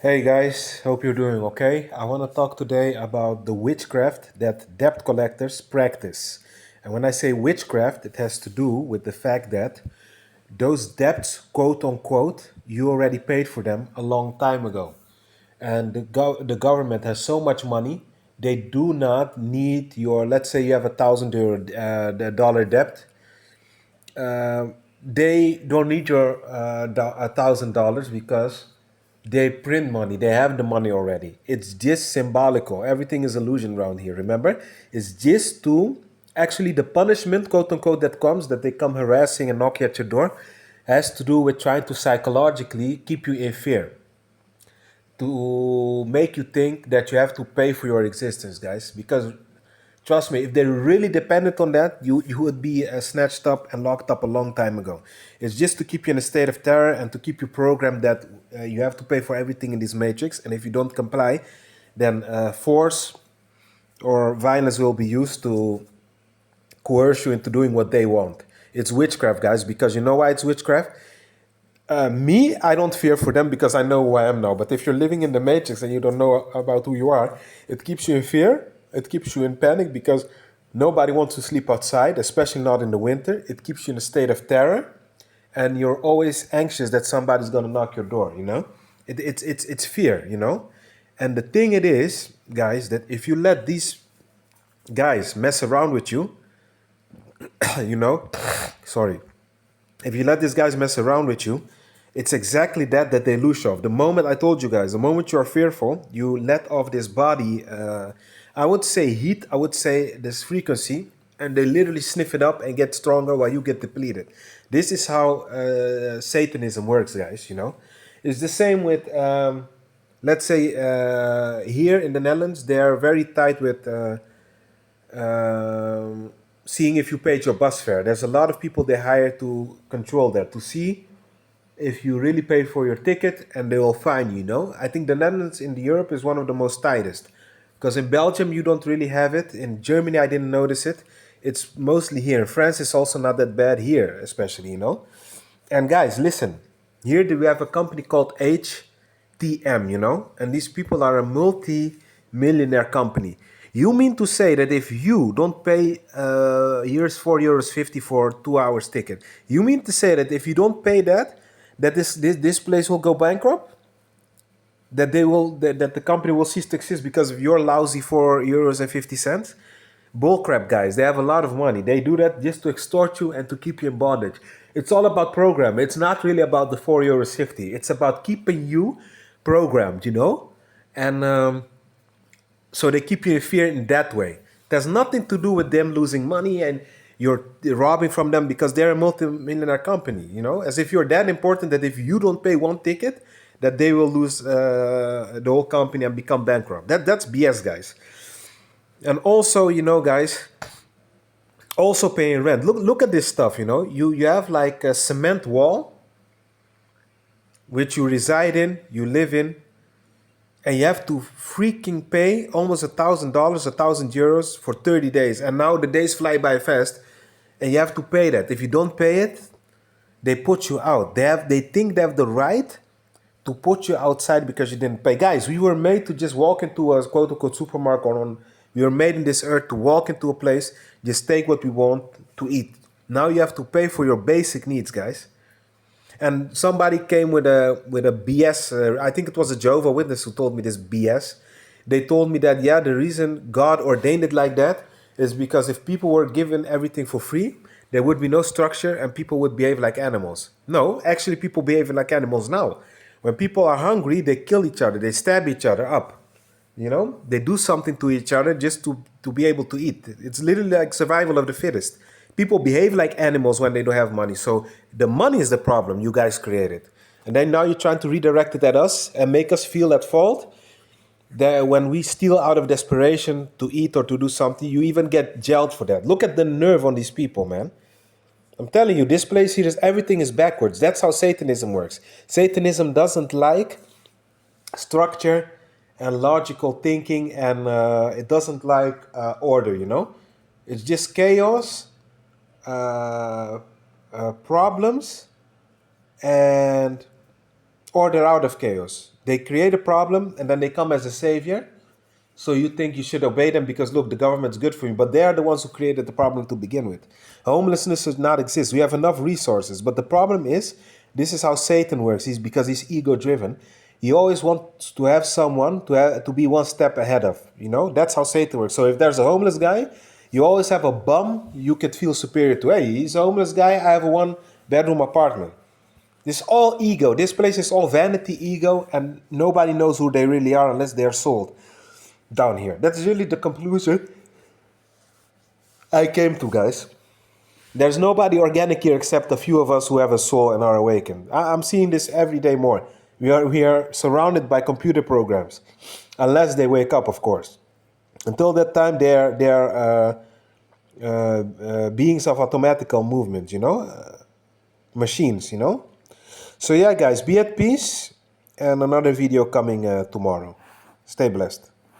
Hey guys, hope you're doing okay. I want to talk today about the witchcraft that debt collectors practice. And when I say witchcraft, it has to do with the fact that those debts, quote unquote, you already paid for them a long time ago. And the government has so much money, they do not need your, let's say you have $1,000 dollar debt, they don't need your $1,000 because they print money. They have the money already. It's just symbolical. Everything is illusion around here. Remember, it's just to actually the punishment, quote unquote, that comes that they come harassing and knocking at your door, has to do with trying to psychologically keep you in fear, to make you think that you have to pay for your existence, guys. Because trust me, if they're really dependent on that, you would be snatched up and locked up a long time ago. It's just to keep you in a state of terror and to keep you programmed that you have to pay for everything in this matrix. And if you don't comply, then force or violence will be used to coerce you into doing what they want. It's witchcraft, guys, because you know why it's witchcraft? Me, I don't fear for them because I know who I am now. But if you're living in the matrix and you don't know about who you are, it keeps you in fear. It keeps you in panic because nobody wants to sleep outside, especially not in the winter. It keeps you in a state of terror, and you're always anxious that somebody's gonna knock your door. It's fear. And the thing it is, guys, that if you let these guys mess around with you, you know, sorry, if you let these guys mess around with you, it's exactly that they lose you off. The moment I told you guys, the moment you are fearful, you let off this body, I would say heat, I would say this frequency, and they literally sniff it up and get stronger while you get depleted. This is how Satanism works, guys. It's the same with, let's say, here in the Netherlands, they are very tight with seeing if you paid your bus fare. There's a lot of people they hire to control that, to see if you really paid for your ticket, and they will fine you. I think the Netherlands in Europe is one of the most tightest. Because in Belgium, you don't really have it. In Germany, I didn't notice it. It's mostly here. In France, it's also not that bad here, especially. And guys, listen. Here we have a company called HTM. And these people are a multi-millionaire company. You mean to say that if you don't pay here's €4.50 for 2 hours ticket, you mean to say that if you don't pay that, that this place will go bankrupt? That the company will cease to exist because of your lousy €4.50? Bullcrap, guys. They have a lot of money. They do that just to extort you and to keep you in bondage. It's all about program. It's not really about the €4.50. It's about keeping you programmed. And so they keep you in fear in that way. It has nothing to do with them losing money and you're robbing from them because they're a multi-millionaire company. As if you're that important that if you don't pay one ticket, that they will lose the whole company and become bankrupt. That's BS, guys. And also, guys, also paying rent. Look at this stuff. You have like a cement wall which you reside in, you live in, and you have to freaking pay almost $1,000, €1,000 for 30 days. And now the days fly by fast, and you have to pay that. If you don't pay it, they put you out. They think they have the right to put you outside because you didn't pay. Guys, we were made to just walk into a quote unquote supermarket we were made in this earth to walk into a place, just take what we want to eat. Now you have to pay for your basic needs, guys. And somebody came with a BS. I think it was a Jehovah Witness who told me this BS. They told me that the reason God ordained it like that is because if people were given everything for free, there would be no structure and people would behave like animals. No, actually, people behave like animals now. When people are hungry, they kill each other, they stab each other up. They do something to each other just to be able to eat. It's literally like survival of the fittest. People behave like animals when they don't have money. So the money is the problem you guys created. And then now you're trying to redirect it at us and make us feel at fault. That when we steal out of desperation to eat or to do something, you even get jailed for that. Look at the nerve on these people, man. I'm telling you, this place here everything is backwards. That's how Satanism works. Satanism doesn't like structure and logical thinking, and it doesn't like order. It's just chaos, problems, and order out of chaos. They create a problem and then they come as a savior. So you think you should obey them because look, the government's good for you, but they are the ones who created the problem to begin with. Homelessness does not exist. We have enough resources, but the problem is this is how Satan works. He's because he's ego driven. He always wants to have someone to be one step ahead of. You know, that's how Satan works. So if there's a homeless guy, you always have a bum you could feel superior to. Hey, he's a homeless guy. I have a one bedroom apartment. This is all ego. This place is all vanity, ego, and nobody knows who they really are unless they're sold down here. That's really the conclusion I came to, guys. There's nobody organic here except a few of us who have a soul and are awakened. I'm seeing this every day more. We are surrounded by computer programs, unless they wake up, of course. Until that time, they're beings of automatical movement, machines, So yeah, guys, be at peace, and another video coming tomorrow. Stay blessed.